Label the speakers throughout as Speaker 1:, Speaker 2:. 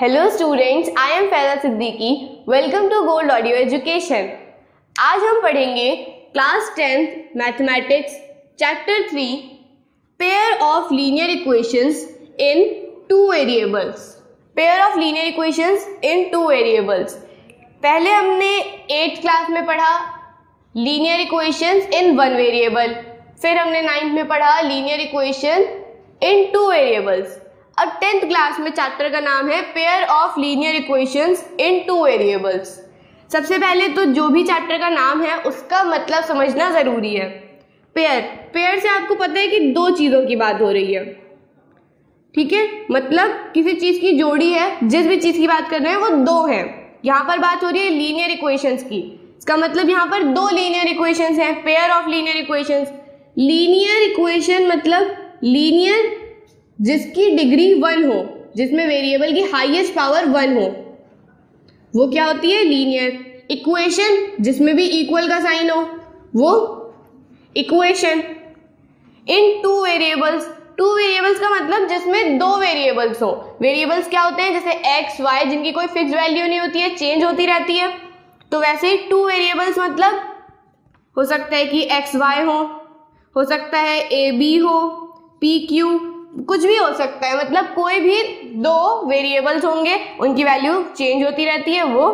Speaker 1: Hello students, I am Faiza Siddiqui. Welcome to Gold Audio Education. आज हम पढ़ेंगे class 10th mathematics chapter 3 pair of linear equations in two variables. Pair of linear equations in two variables. पहले हमने 8th class में पढ़ा linear equations in one variable, फिर हमने 9th में पढ़ा linear equation in two variables. अब 10th class में चैप्टर का नाम है pair of linear equations in two variables. सबसे पहले तो जो भी चैप्टर का नाम है उसका मतलब समझना ज़रूरी है। पेयर से आपको पता है कि दो चीज़ों की बात हो रही है, ठीक है। मतलब किसी चीज़ की जोड़ी है, जिस भी चीज़ की बात कर रहे हैं वो दो हैं। यहाँ पर बात हो रही है लीनियर इक्वेशंस की, इसका मतलब यहाँ पर दो लीनियर इक्वेशंस हैं। Pair of linear equations. Linear equation मतलब लीनियर जिसकी डिग्री 1 हो, जिसमें वेरिएबल की हाईएस्ट पावर 1 हो, वो क्या होती है? Linear equation. जिसमें भी इक्वल का साइन हो वो equation. In two variables. Two variables का मतलब जिसमें दो वेरिएबल्स हो। वेरिएबल्स क्या होते हैं? जैसे एक्स वाई, जिनकी कोई फिक्स वैल्यू नहीं होती है, चेंज होती रहती है। तो वैसे ही टू वेरिएबल्स मतलब हो सकता है कि एक्स वाई हो सकता है ए बी हो, पी क्यू, कुछ भी हो सकता है। मतलब कोई भी दो वेरिएबल्स होंगे, उनकी वैल्यू चेंज होती रहती है, वो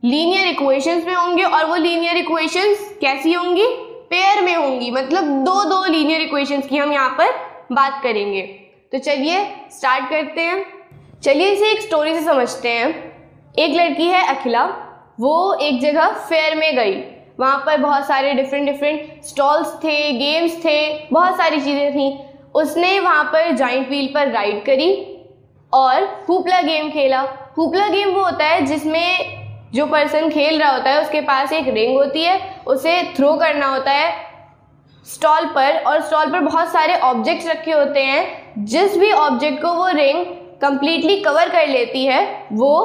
Speaker 1: लीनियर इक्वेशंस में होंगे। और वो लीनियर इक्वेशंस कैसी होंगी? पेयर में होंगी। मतलब दो दो लीनियर इक्वेशंस की हम यहाँ पर बात करेंगे। तो चलिए स्टार्ट करते हैं। चलिए इसे एक स्टोरी से समझते हैं। एक लड़की है अखिला, वो एक जगह फेयर में गई। वहाँ पर बहुत सारे डिफरेंट स्टॉल्स थे, गेम्स थे, बहुत सारी चीज़ें थी। उसने वहाँ पर जॉइंट व्हील पर राइड करी और हुपला गेम खेला। हुपला गेम वो होता है जिसमें जो पर्सन खेल रहा होता है उसके पास एक रिंग होती है, उसे थ्रो करना होता है स्टॉल पर, और स्टॉल पर बहुत सारे ऑब्जेक्ट्स रखे होते हैं। जिस भी ऑब्जेक्ट को वो रिंग कंप्लीटली कवर कर लेती है वो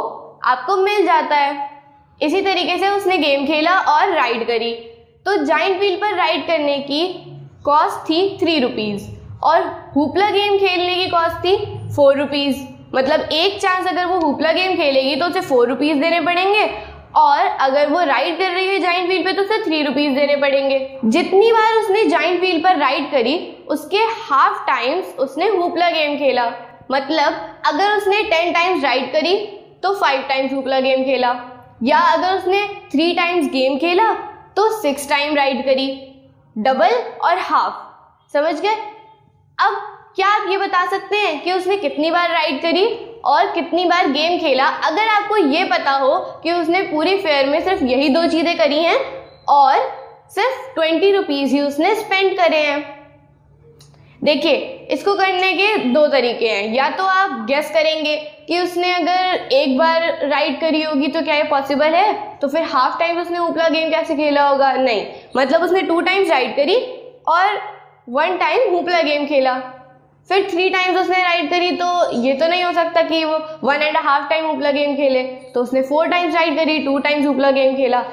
Speaker 1: आपको मिल जाता है। इसी तरीके से उसने गेम खेला और राइड करी। तो जॉइंट व्हील पर राइड करने की कॉस्ट थी 3 रुपीज़ और हुपला गेम खेलने की कॉस्ट थी 4 रुपीज़। मतलब एक चांस अगर वो हुपला गेम खेलेगी तो उसे 4 रुपीज़ देने पड़ेंगे, और अगर वो राइड कर रही है जॉइंट व्हील पे तो उसे 3 रुपीज़ देने पड़ेंगे। जितनी बार उसने जॉइंट व्हील पर राइड करी उसके हाफ टाइम्स उसने हुपला गेम खेला। मतलब अगर उसने 10 टाइम्स राइड करी तो 5 टाइम्स हुपला गेम खेला, या अगर उसने 3 टाइम्स गेम खेला तो 6 टाइम राइड करी। डबल और हाफ, समझ गए? अब क्या आप ये बता सकते हैं कि उसने कितनी बार राइड करी और कितनी बार गेम खेला? अगर आपको ये पता हो कि उसने पूरी फेयर में सिर्फ यही दो चीज़ें करी हैं और सिर्फ 20 रुपीज़ ही उसने स्पेंड करे हैं। देखिए, इसको करने के दो तरीके हैं। या तो आप गेस करेंगे कि उसने अगर एक बार राइड करी होगी तो क्या ये पॉसिबल है, तो फिर हाफ टाइम उसने हुपला गेम कैसे खेला होगा? नहीं, मतलब उसने 2 टाइम्स राइड करी और 1 टाइम हुपला गेम खेला। फिर 3 टाइम्स उसने राइड करी, तो ये तो नहीं हो सकता कि वो 1.5 टाइम हुपला गेम खेले। तो उसने 4 टाइम्स राइड करी, 2 टाइम्स हुपला गेम खेला।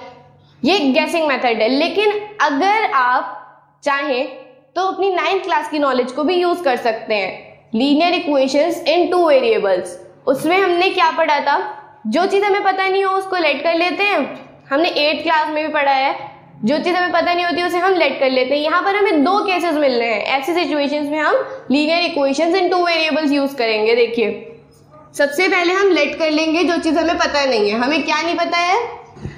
Speaker 1: ये गैसिंग मेथड है। लेकिन अगर आप चाहें तो अपनी 9th क्लास की नॉलेज को भी यूज कर सकते हैं। Linear equations in two variables, उसमें हमने क्या पढ़ा था? जो चीज़ हमें पता नहीं हो उसको लेट कर लेते हैं। हमने 8th क्लास में भी पढ़ा है, जो चीज़ हमें पता नहीं होती उसे हम लेट कर लेते हैं। यहाँ पर हमें दो केसेस मिल रहे हैं। ऐसी सिचुएशंस में हम linear equations in two variables use करेंगे। देखिए, सबसे पहले हम लेट कर लेंगे जो चीज़ हमें पता नहीं है। हमें क्या नहीं पता है?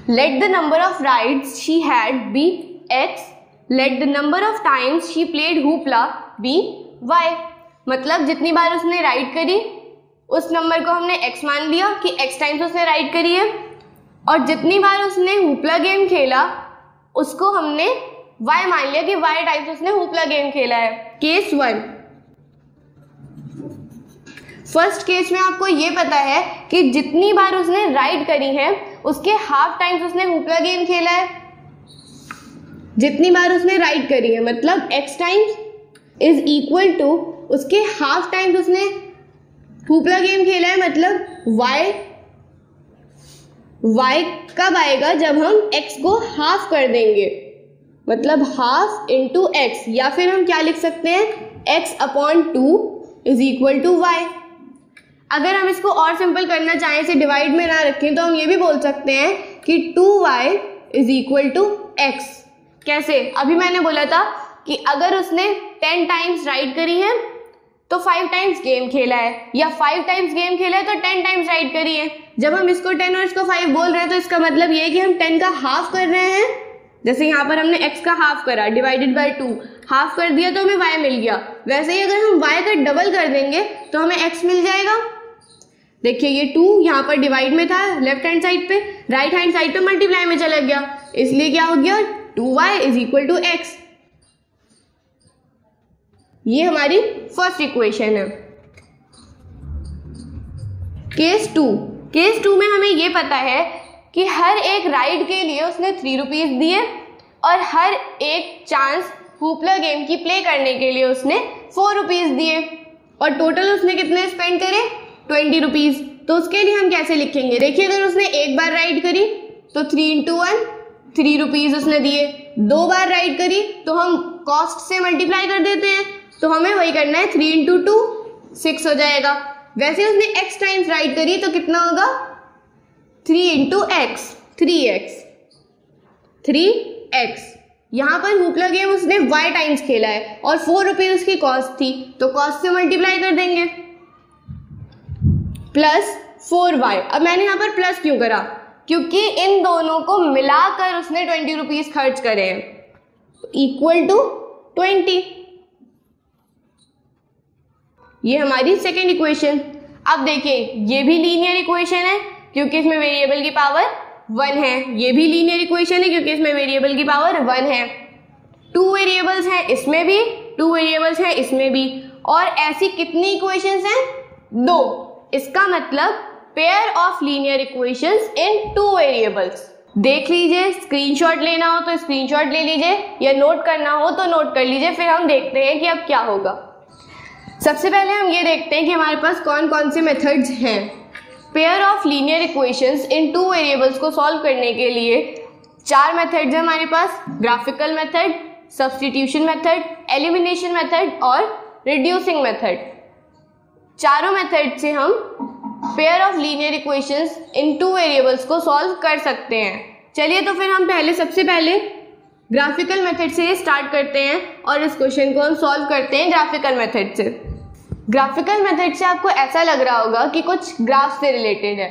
Speaker 1: Let the number of rides she had be x, let the number of times she played hoopla be y. मतलब जितनी बार उसने राइड करी उस नंबर को हमने x मान लिया कि x टाइम्स उसने राइड करी है, और जितनी बार उसने हुपला गेम खेला उसको हमने y मान लिया कि y टाइम्स उसने हुपला गेम खेला है। केस 1। फर्स्ट केस में आपको ये पता है कि जितनी बार उसने राइड करी है उसके हाफ टाइम्स उसने हुपला गेम खेला है। जितनी बार उसने राइड करी है मतलब x times is equal to उसके हाफ टाइम्स उसने हुपला गेम खेला है। मतलब y कब आएगा? जब हम x को हाफ कर देंगे, मतलब हाफ इंटू एक्स, या फिर हम क्या लिख सकते हैं? x/2 is equal to y। अगर हम इसको और सिंपल करना चाहें, इसे डिवाइड में ना रखें, तो हम ये भी बोल सकते हैं कि 2y is equal to x। कैसे? अभी मैंने बोला था कि अगर उसने 10 टाइम्स राइड करी है तो 5 टाइम्स गेम खेला है, या 5 टाइम्स गेम खेला है तो 10 टाइम्स राइड करी है। जब हम इसको 10 और इसको 5 बोल रहे हैं तो इसका मतलब ये है कि हम 10 का हाफ कर रहे हैं। जैसे यहाँ पर हमने x का हाफ करा, डिवाइडेड बाय 2, हाफ कर दिया तो हमें y मिल गया। वैसे ही अगर हम y का डबल कर देंगे तो हमें x मिल जाएगा। देखिए ये 2 यहाँ पर डिवाइड में था लेफ्ट हैंड साइड पे, राइट हैंड साइड पे मल्टीप्लाई में चला गया, इसलिए क्या हो गया 2y is equal to x। ये हमारी फर्स्ट इक्वेशन है। केस 2 में हमें ये पता है कि हर एक राइड के लिए उसने 3 रुपीज दिए और हर एक चांस हुपला गेम की प्ले करने के लिए उसने 4 रुपीज दिए और टोटल उसने कितने स्पेंड करे 20 रुपीज। तो उसके लिए हम कैसे लिखेंगे? देखिए अगर उसने एक बार राइड करी तो 3 into 1 3 रुपीज उसने दिए, 2 बार राइड करी तो हम कॉस्ट से मल्टीप्लाई कर देते हैं, तो हमें वही करना है 3 into 2 6 हो जाएगा। वैसे उसने x टाइम्स राइड करी तो कितना होगा 3 into x 3x। यहाँ पर हुपला गेम उसने y टाइम्स खेला है और 4 रुपीज उसकी कॉस्ट थी, तो कॉस्ट से मल्टीप्लाई कर देंगे प्लस 4y। अब मैंने यहाँ पर प्लस क्यों करा? क्योंकि इन दोनों को मिलाकर उसने 20 रुपीज खर्च करे हैं, इक्वल टू 20। ये हमारी सेकेंड इक्वेशन। अब देखिए ये भी लीनियर इक्वेशन है क्योंकि इसमें वेरिएबल की पावर 1 है, ये भी लीनियर इक्वेशन है क्योंकि इसमें वेरिएबल की पावर 1 है। 2 वेरिएबल्स हैं इसमें भी, 2 वेरिएबल्स हैं इसमें भी, और ऐसी कितनी इक्वेशंस हैं? 2। इसका मतलब pair of linear equations in 2 variables. देख लीजिए, स्क्रीनशॉट लेना हो तो स्क्रीनशॉट ले लीजिए या नोट करना हो तो नोट कर लीजिए, फिर हम देखते हैं कि अब क्या होगा। सबसे पहले हम ये देखते हैं कि हमारे पास कौन कौन से मेथड्स हैं। Pair of linear equations in 2 variables को सॉल्व करने के लिए 4 मेथड्स हैं हमारे पास: graphical method, substitution method, elimination method और रिड्यूसिंग मेथड। चारों मेथड से हम pair of linear equations in 2 variables को सॉल्व कर सकते हैं। चलिए तो फिर हम सबसे पहले ग्राफिकल मेथड से स्टार्ट करते हैं और इस क्वेश्चन को हम सॉल्व करते हैं ग्राफिकल मेथड से। ग्राफिकल मेथड से आपको ऐसा लग रहा होगा कि कुछ ग्राफ से रिलेटेड है।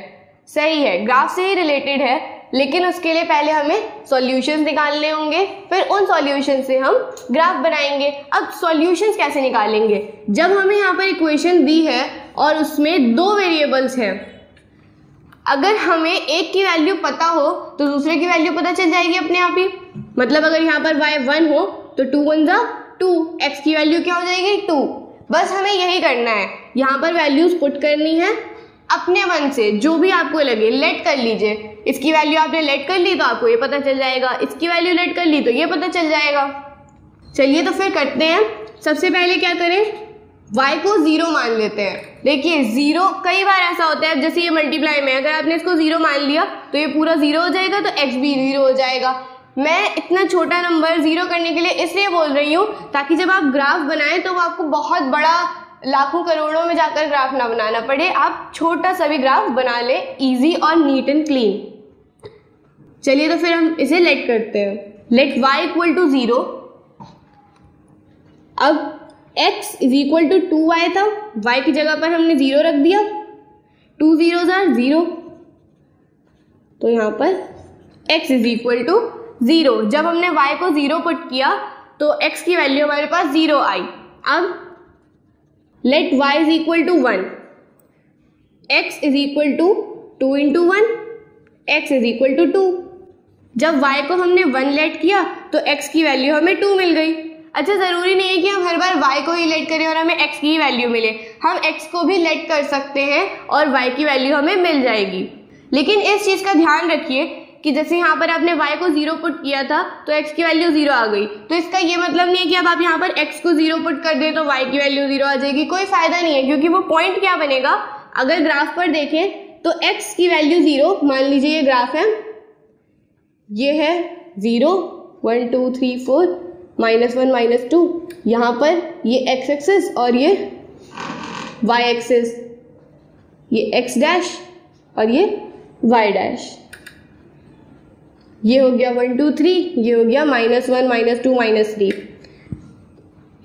Speaker 1: सही है, ग्राफ से ही रिलेटेड है, लेकिन उसके लिए पहले हमें सॉल्यूशंस निकालने होंगे, फिर उन सॉल्यूशन से हम ग्राफ बनाएंगे। अब सॉल्यूशंस कैसे निकालेंगे? जब हमें यहाँ पर इक्वेशन दी है और उसमें 2 वेरिएबल्स हैं, अगर हमें एक की वैल्यू पता हो तो दूसरे की वैल्यू पता चल जाएगी अपने आप ही। मतलब अगर यहाँ पर y 1 हो तो 2 1 जा 2, x की वैल्यू क्या हो जाएगी 2। बस हमें यही करना है, यहाँ पर वैल्यूज पुट करनी है अपने मन से, जो भी आपको लगे। लेट कर लीजिए, इसकी वैल्यू आपने लेट कर ली तो आपको ये पता चल जाएगा, इसकी वैल्यू लेट कर ली तो ये पता चल जाएगा। चलिए तो फिर करते हैं। सबसे पहले क्या करें, y को 0 मान लेते हैं। देखिए 0 कई बार ऐसा होता है, जैसे ये मल्टीप्लाई में अगर आपने इसको 0 मान लिया तो ये पूरा 0 हो जाएगा, तो x भी 0 हो जाएगा। मैं इतना छोटा नंबर 0 करने के लिए इसलिए बोल रही हूँ ताकि जब आप ग्राफ बनाएं तो वो आपको बहुत बड़ा लाखों करोड़ों में जाकर ग्राफ ना बनाना पड़े, आप छोटा सा भी ग्राफ बना ले, इजी और नीट एंड क्लीन। चलिए तो फिर हम इसे लेट करते हैं। Let y equal to 0। अब x is equal to 2y था, y की जगह पर हमने 0 रख दिया, 2 zeros are 0, तो यहाँ पर x इज इक्वल टू 0। जब हमने y को 0 पुट किया तो x की वैल्यू हमारे पास 0 आई। अब let y is equal to 1, x is equal to 2 into 1, x is equal to 2। जब y को हमने 1 लेट किया तो x की वैल्यू हमें 2 मिल गई। अच्छा, ज़रूरी नहीं है कि हम हर बार y को ही लेट करें और हमें x की ही वैल्यू मिले, हम x को भी लेट कर सकते हैं और y की वैल्यू हमें मिल जाएगी। लेकिन इस चीज़ का ध्यान रखिए कि जैसे यहाँ पर आपने y को 0 पुट किया था तो x की वैल्यू 0 आ गई, तो इसका ये मतलब नहीं है कि अब आप यहाँ पर x को 0 पुट कर दें तो y की वैल्यू 0 आ जाएगी। कोई फायदा नहीं है, क्योंकि वो पॉइंट क्या बनेगा, अगर ग्राफ पर देखें तो x की वैल्यू 0, मान लीजिए ये ग्राफ है, ये है 0 1 2 3 4 -1 -2, यहाँ पर ये x एक्सिस और ये y एक्सिस। ये x डैश और ये y डैश। ये हो गया 1 2 3, ये हो गया -1 -2 -3।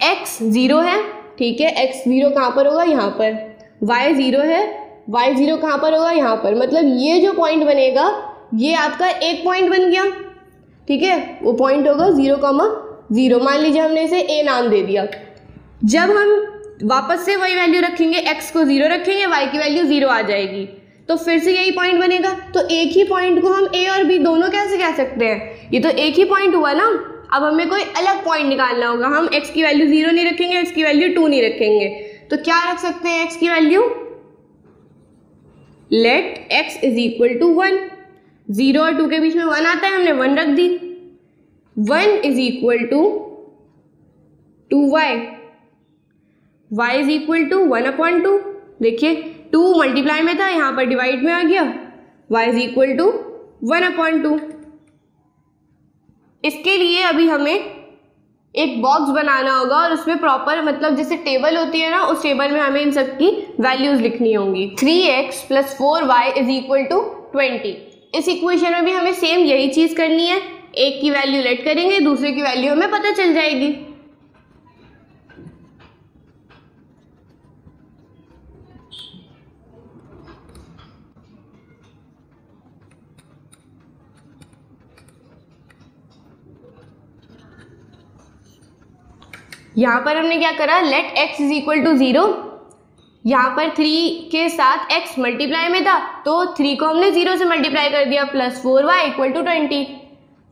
Speaker 1: x 0 है, ठीक है, x 0 कहाँ पर होगा, यहाँ पर। y 0 है, y 0 कहाँ पर होगा, यहाँ पर। मतलब ये जो पॉइंट बनेगा ये आपका एक पॉइंट बन गया, ठीक है। वो पॉइंट होगा 0,0। मान लीजिए हमने इसे a नाम दे दिया। जब हम वापस से वही वैल्यू रखेंगे, x को 0 रखेंगे, y की वैल्यू 0 आ जाएगी, तो फिर से यही पॉइंट बनेगा। तो एक ही पॉइंट को हम a और b दोनों कैसे कह सकते हैं, ये तो एक ही पॉइंट हुआ ना। अब हमें कोई अलग पॉइंट निकालना होगा। हम x की वैल्यू 0 नहीं रखेंगे, x की वैल्यू 2 नहीं रखेंगे, तो क्या रख सकते हैं x की value, let x is equal to 1। 0 और 2 के बीच में 1 आता है, हमने 1 रख दी। 1 is equal to 2y, y is equal to 1/2। देखिए 2 मल्टीप्लाई में था, यहाँ पर डिवाइड में आ गया, y इज इक्वल टू 1/2। इसके लिए अभी हमें एक बॉक्स बनाना होगा और उसमें प्रॉपर, मतलब जैसे टेबल होती है ना, उस टेबल में हमें इन सब की वैल्यूज लिखनी होंगी। 3x + 4y is equal to 20। इस इक्वेशन में भी हमें सेम यही चीज करनी है। एक की वैल्यू लेट करेंगे, दूसरे की वैल्यू हमें पता चल जाएगी। यहां पर हमने क्या करा, let x is equal to 0। यहाँ पर 3 के साथ x मल्टीप्लाई में था, तो 3 को हमने 0 से मल्टीप्लाई कर दिया, plus 4y equal to 20।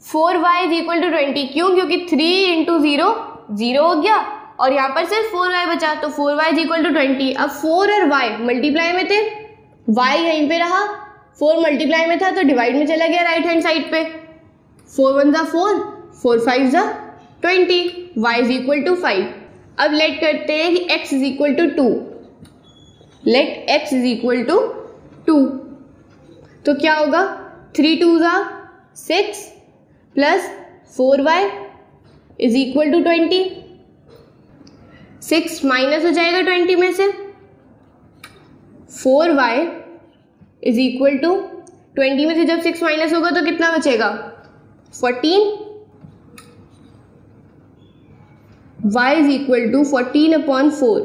Speaker 1: 4y is equal to 20 क्यों, क्योंकि 3 × 0 0 हो गया और यहाँ पर सिर्फ 4y बचा, तो 4y इज इक्वल टू 20। अब 4 और y मल्टीप्लाई में थे, y यहीं पे रहा, 4 मल्टीप्लाई में था तो डिवाइड में चला गया राइट हैंड साइड पे। 4 1 = 4, 4 5 = 20, y इज इक्वल टू 5। अब लेट करते हैं कि x is equal to 2। Let x is equal to 2, तो क्या होगा, 3 2 = 6 plus 4y is equal to 20। 6 minus हो जाएगा 20 में से, 4y इज इक्वल टू 20 में से जब 6 माइनस होगा तो कितना बचेगा, 14। y is equal to 14/4।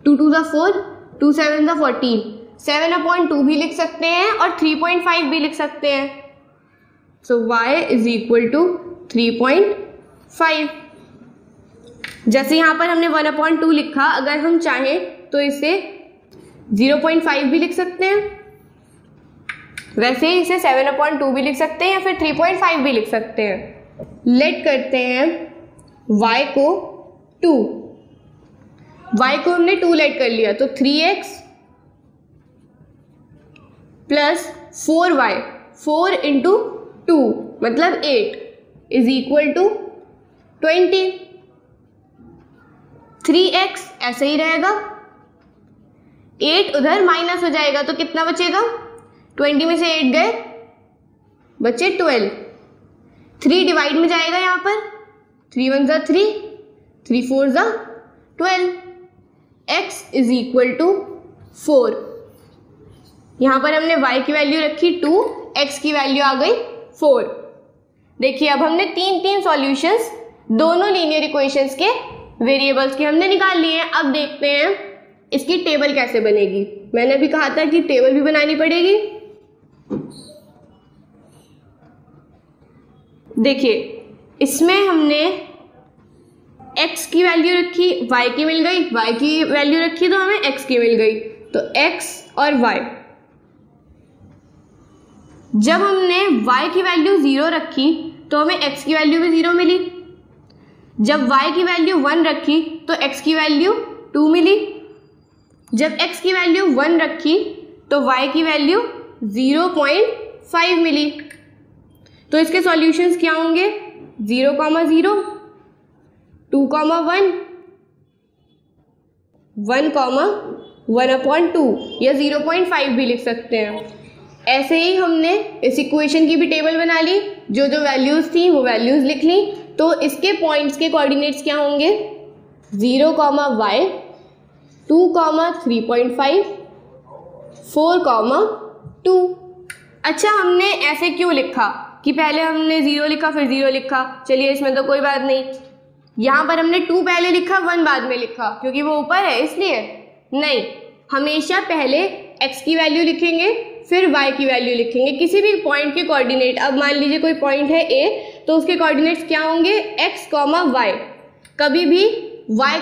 Speaker 1: 2 2 = 4, 2 7 = 14। 7/2 भी लिख सकते हैं और 3.5 भी लिख सकते हैं। सो y इज इक्वल टू 3.5। जैसे यहाँ पर हमने 1/2 लिखा, अगर हम चाहें तो इसे 0.5 भी लिख सकते हैं, वैसे ही इसे 7/2 भी लिख सकते हैं या फिर 3.5 भी लिख सकते हैं। लेट करते हैं y को 2, y को हमने 2 लेट कर लिया, तो 3x प्लस 4y, 4 × 2 मतलब 8 इज इक्वल टू 20। 3x ऐसे ही रहेगा, 8 उधर माइनस हो जाएगा तो कितना बचेगा, 20 में से 8 गए, बचे 12। 3 डिवाइड में जाएगा यहाँ पर, 3 1 = 3, 3 4 = 12। x is equal to 4। यहाँ पर हमने y की वैल्यू रखी 2, x की वैल्यू आ गई 4। देखिए अब हमने 3 सॉल्यूशंस दोनों लीनियर इक्वेशंस के वेरिएबल्स के हमने निकाल लिए हैं। अब देखते हैं इसकी टेबल कैसे बनेगी। मैंने अभी कहा था कि टेबल भी बनानी पड़ेगी। देखिए इसमें हमने x की वैल्यू रखी, y की मिल गई, y की वैल्यू रखी तो हमें x की मिल गई, तो x और y। जब हमने y की वैल्यू 0 रखी तो हमें x की वैल्यू भी 0 मिली। जब y की वैल्यू 1 रखी तो x की वैल्यू 2 मिली। जब x की वैल्यू 1 रखी तो y की वैल्यू 0.5 मिली। तो इसके सॉल्यूशंस क्या होंगे, 0,0, 2,1, 1,1/2 या 0.5 भी लिख सकते हैं। ऐसे ही हमने इस इक्वेशन की भी टेबल बना ली, जो जो वैल्यूज थी वो वैल्यूज लिख ली। तो इसके पॉइंट्स के कोऑर्डिनेट्स क्या होंगे, 0, y, 2, 3.5, 4,2। अच्छा, हमने ऐसे क्यों लिखा कि पहले हमने 0 लिखा फिर 0 लिखा? चलिए, इसमें तो कोई बात नहीं। यहाँ पर हमने 2 पहले लिखा 1 बाद में लिखा, क्योंकि वो ऊपर है इसलिए? नहीं, हमेशा पहले x की वैल्यू लिखेंगे फिर y की वैल्यू लिखेंगे। किसी भी पॉइंट के कोऑर्डिनेट, अब मान लीजिए कोई पॉइंट है A, तो उसके कोऑर्डिनेट्स क्या होंगे? x, y। कभी भी y,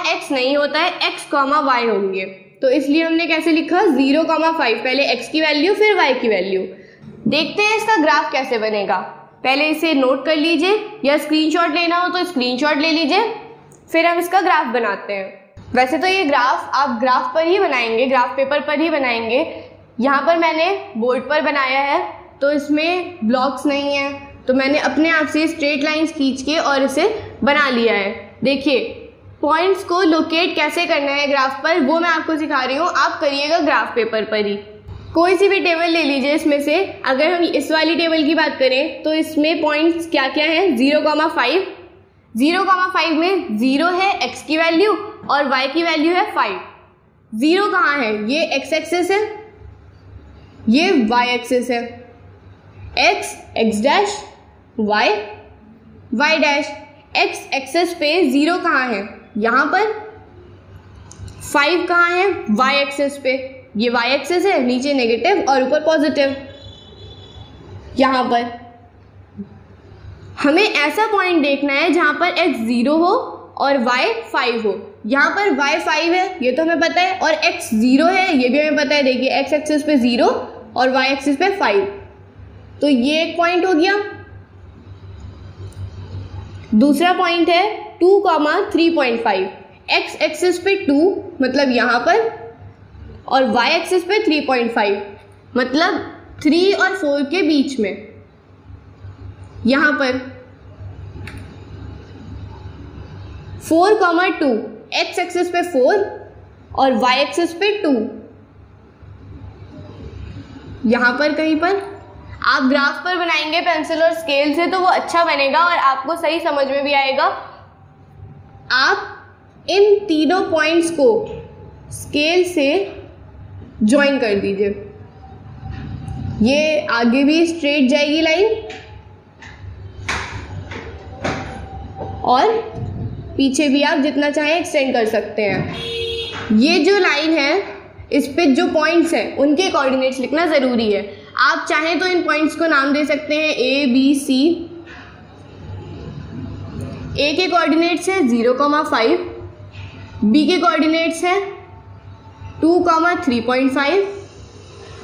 Speaker 1: x नहीं होता है, x, y होंगे। तो इसलिए हमने कैसे लिखा? 0,5, पहले x की वैल्यू फिर y की वैल्यू। देखते हैं इसका ग्राफ कैसे बनेगा। पहले इसे नोट कर लीजिए, या स्क्रीनशॉट लेना हो तो स्क्रीनशॉट ले लीजिए, फिर हम इसका ग्राफ बनाते हैं। वैसे तो ये ग्राफ आप ग्राफ पर ही बनाएंगे, ग्राफ पेपर पर ही बनाएंगे। यहाँ पर मैंने बोर्ड पर बनाया है, तो इसमें ब्लॉक्स नहीं है, तो मैंने अपने आप से स्ट्रेट लाइंस खींच के और इसे बना लिया है। देखिए, पॉइंट्स को लोकेट कैसे करना है ग्राफ पर, वो मैं आपको सिखा रही हूँ, आप करिएगा ग्राफ पेपर पर ही। कोई सी भी टेबल ले लीजिए इसमें से। अगर हम इस वाली टेबल की बात करें तो इसमें पॉइंट्स क्या क्या हैं? 0,5। 0,5 में 0 है x की वैल्यू और y की वैल्यू है 5। 0 कहाँ है? ये x एक्सिस है, ये y एक्सिस है। x, x dash, y, y dash. x axis पे 0 कहाँ है? यहाँ पर। 5 कहाँ है? y एक्सिस पे। ये y एक्सिस है, नीचे नेगेटिव और ऊपर पॉजिटिव। यहाँ पर हमें ऐसा पॉइंट देखना है जहां पर x 0 हो और y 5 हो। यहाँ पर y 5 है, ये तो हमें पता है, और x 0 है, ये भी हमें पता है। देखिए, x एक्सिस पे 0 और y एक्सिस पे 5, तो ये एक पॉइंट हो गया। दूसरा पॉइंट है 2,3.5। x एक्सिस पे 2 मतलब यहाँ पर, और y एक्सिस पे 3.5 मतलब 3 और 4 के बीच में। यहाँ पर 4,2, x एक्सिस पे 4 और y एक्सिस पे 2। यहाँ पर कहीं पर आप ग्राफ पर बनाएंगे पेंसिल और स्केल से तो वो अच्छा बनेगा और आपको सही समझ में भी आएगा। आप इन तीनों पॉइंट्स को स्केल से ज्वाइन कर दीजिए। ये आगे भी स्ट्रेट जाएगी लाइन और पीछे भी आप जितना चाहें एक्सटेंड कर सकते हैं। ये जो लाइन है, इस पे जो पॉइंट्स हैं उनके कोऑर्डिनेट्स लिखना ज़रूरी है। आप चाहें तो इन पॉइंट्स को नाम दे सकते हैं A, B, C। A के कोऑर्डिनेट्स है 0,5, B के कोऑर्डिनेट्स है 2,3.5,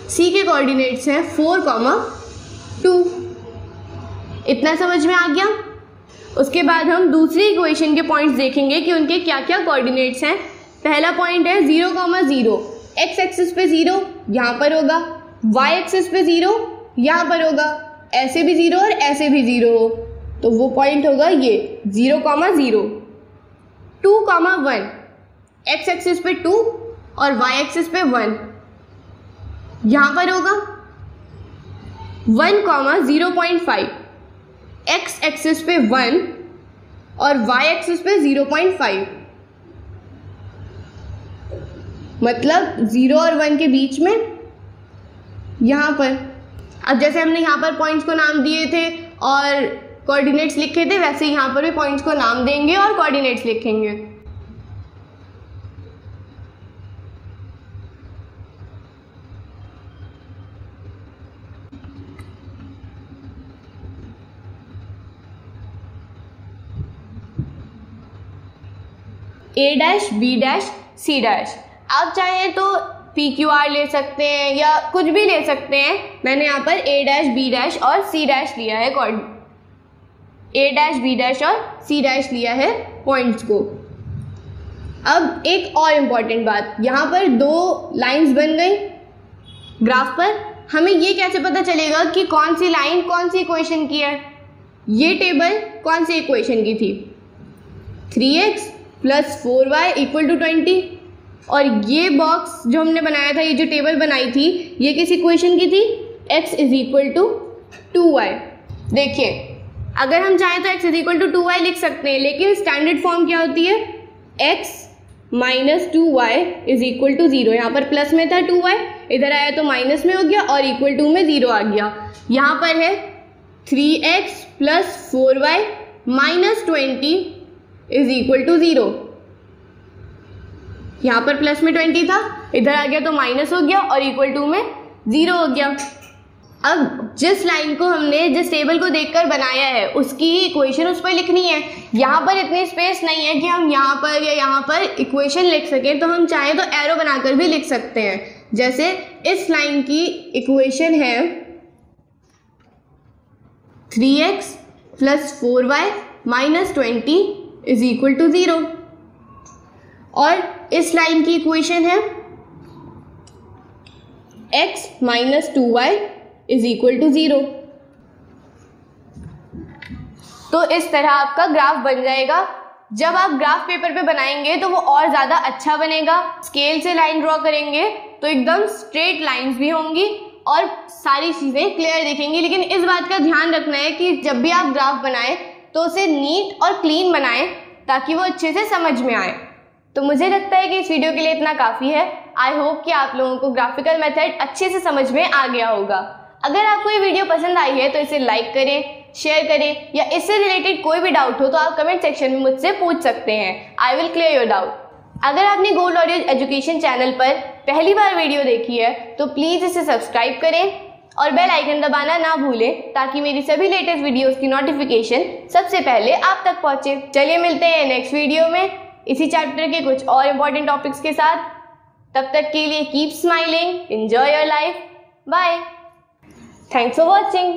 Speaker 1: C के कोऑर्डिनेट्स हैं 4,2। इतना समझ में आ गया? उसके बाद हम दूसरी इक्वेशन के पॉइंट्स देखेंगे कि उनके क्या क्या कोऑर्डिनेट्स हैं। पहला पॉइंट है 0,0, x एक्सिस पे 0 यहाँ पर होगा, y एक्सिस पे 0 यहाँ पर होगा, ऐसे भी 0 और ऐसे भी 0 हो, तो वो पॉइंट होगा ये 0,0। 2,1, x एक्सिस पे 2 और y एक्सिस पे 1 यहाँ पर होगा। 1,0.5, x एक्सिस पे 1 और y एक्सिस पे 0.5 मतलब 0 और 1 के बीच में यहाँ पर। अब जैसे हमने यहाँ पर पॉइंट्स को नाम दिए थे और कोऑर्डिनेट्स लिखे थे, वैसे यहाँ पर भी पॉइंट्स को नाम देंगे और कोऑर्डिनेट्स लिखेंगे। A dash, B dash, C dash. आप चाहें तो PQR ले सकते हैं या कुछ भी ले सकते हैं। मैंने यहाँ पर A डैश, B डैश और C डैश लिया है, A डैश, B डैश और C डैश लिया है पॉइंट्स को। अब एक और इम्पॉर्टेंट बात, यहाँ पर 2 लाइंस बन गई ग्राफ पर। हमें ये कैसे पता चलेगा कि कौन सी लाइन कौन सी इक्वेशन की है? ये टेबल कौन सी इक्वेशन की थी? 3x + 4y = 20। और ये बॉक्स जो हमने बनाया था, ये जो टेबल बनाई थी, ये किस इक्वेशन की थी? x = 2y। देखिए, अगर हम चाहें तो x = 2y लिख सकते हैं, लेकिन स्टैंडर्ड फॉर्म क्या होती है? x - 2y = 0। यहाँ पर प्लस में था 2y, इधर आया तो माइनस में हो गया और इक्वल टू में 0 आ गया। यहाँ पर है 3x plus 4y minus 20 is equal to 0। यहाँ पर प्लस में 20 था, इधर आ गया तो माइनस हो गया और इक्वल टू में 0 हो गया। अब जिस लाइन को हमने जिस टेबल को देखकर बनाया है उसकी इक्वेशन उस पर लिखनी है। यहाँ पर इतनी स्पेस नहीं है कि हम यहाँ पर या यहाँ पर इक्वेशन लिख सकें, तो हम चाहें तो एरो बनाकर भी लिख सकते हैं। जैसे इस लाइन की इक्वेशन है 3x plus 4y minus 20 is equal to 0, और इस लाइन की इक्वेशन है x minus 2y is equal to 0। तो इस तरह आपका ग्राफ बन जाएगा। जब आप ग्राफ पेपर पे बनाएंगे तो वो और ज़्यादा अच्छा बनेगा। स्केल से लाइन ड्रॉ करेंगे तो एकदम स्ट्रेट लाइंस भी होंगी और सारी चीज़ें क्लियर दिखेंगी। लेकिन इस बात का ध्यान रखना है कि जब भी आप ग्राफ बनाएं तो उसे नीट और क्लीन बनाएं ताकि वो अच्छे से समझ में आए। तो मुझे लगता है कि इस वीडियो के लिए इतना काफ़ी है। आई होप कि आप लोगों को ग्राफिकल मेथड अच्छे से समझ में आ गया होगा। अगर आपको ये वीडियो पसंद आई है तो इसे लाइक करें, शेयर करें, या इससे रिलेटेड कोई भी डाउट हो तो आप कमेंट सेक्शन में मुझसे पूछ सकते हैं। I will clear your doubt. अगर आपने गोल्ड ऑडियो एजुकेशन चैनल पर पहली बार वीडियो देखी है तो प्लीज़ इसे सब्सक्राइब करें और बेल आइकन दबाना ना भूलें ताकि मेरी सभी लेटेस्ट वीडियोज़ की नोटिफिकेशन सबसे पहले आप तक पहुँचे। चलिए मिलते हैं नेक्स्ट वीडियो में इसी चैप्टर के कुछ और इम्पोर्टेंट टॉपिक्स के साथ। तब तक के लिए keep smiling, enjoy your life, bye, thanks for watching.